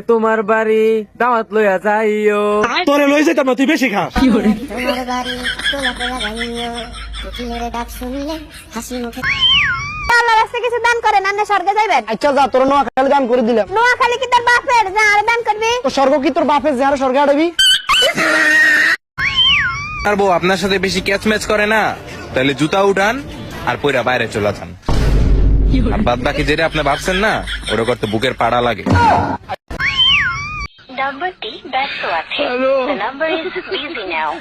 তোমার বাড়ি দাওয়াত লইয়া যাইও। তোরে লই যাইতাম না, তুই বেশি খাস। তোমার বাড়ি তোলা তোলা গাইও, কোকিলের ডাক শুনলে হাসি মুখে। আল্লাহর রাস্তায় কিছু দান করেন, আপনি স্বর্গে যাইবেন। আচ্ছা যা, তোর নোয়াখালী দান করে দিলাম। নোয়াখালী কি তোর বাপের, যা আর দান করবি? তো স্বর্গ কি তোর বাপের, যে আর স্বর্গে আড়বি? আর বউ আপনার সাথে বেশি ক্যাচ ম্যাচ করে না, তাহলে জুতা উঠান আর পয়রা বাইরে চলে যান। আর বাদ বাকি যেটা আপনি ভাবছেন না, ওটা করতে বুকের পাড়া লাগে। নাম্বারটি ব্যস্ত আছে। The number is busy now.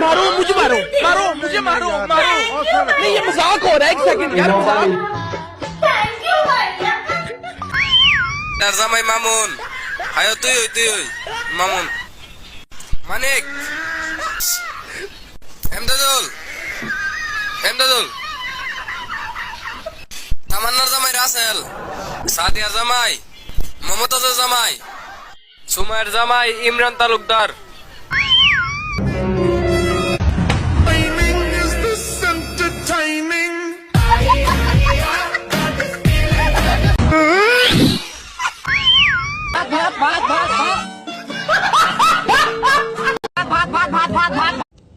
मारो मुझे, मारो मारो मुझे, मारो मारो। नहीं ये मजाक हो रहा है, एक सेकंड यार, मजाक। তার জামাই মামুন, আয়ো তুই মামুন মানিক, এমদাদুল তামান্নার জামাই রাসেল, সাদিয়ার জামাই মমতাজের জামাই, সুমায়ের জামাই ইমরান তালুকদার।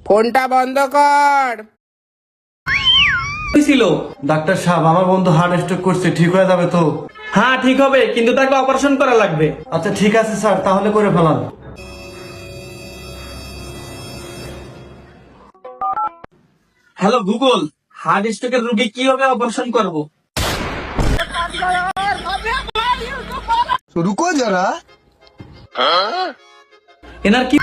ফোনটা বন্ধ কর। ছিল ডাক্তার সাহেব, আমার বন্ধু হার্ট স্ট্রোক করছে, ঠিক হয়ে যাবে তো? হ্যাঁ ঠিক হবে, কিন্তু তাকে অপারেশন করা লাগবে। আচ্ছা ঠিক আছে স্যার, তাহলে করে ফেলান। হ্যালো গুগল, হার্ট স্ট্রোকের রোগী কিভাবে অপারেশন করব? रुको जरा। এনার কি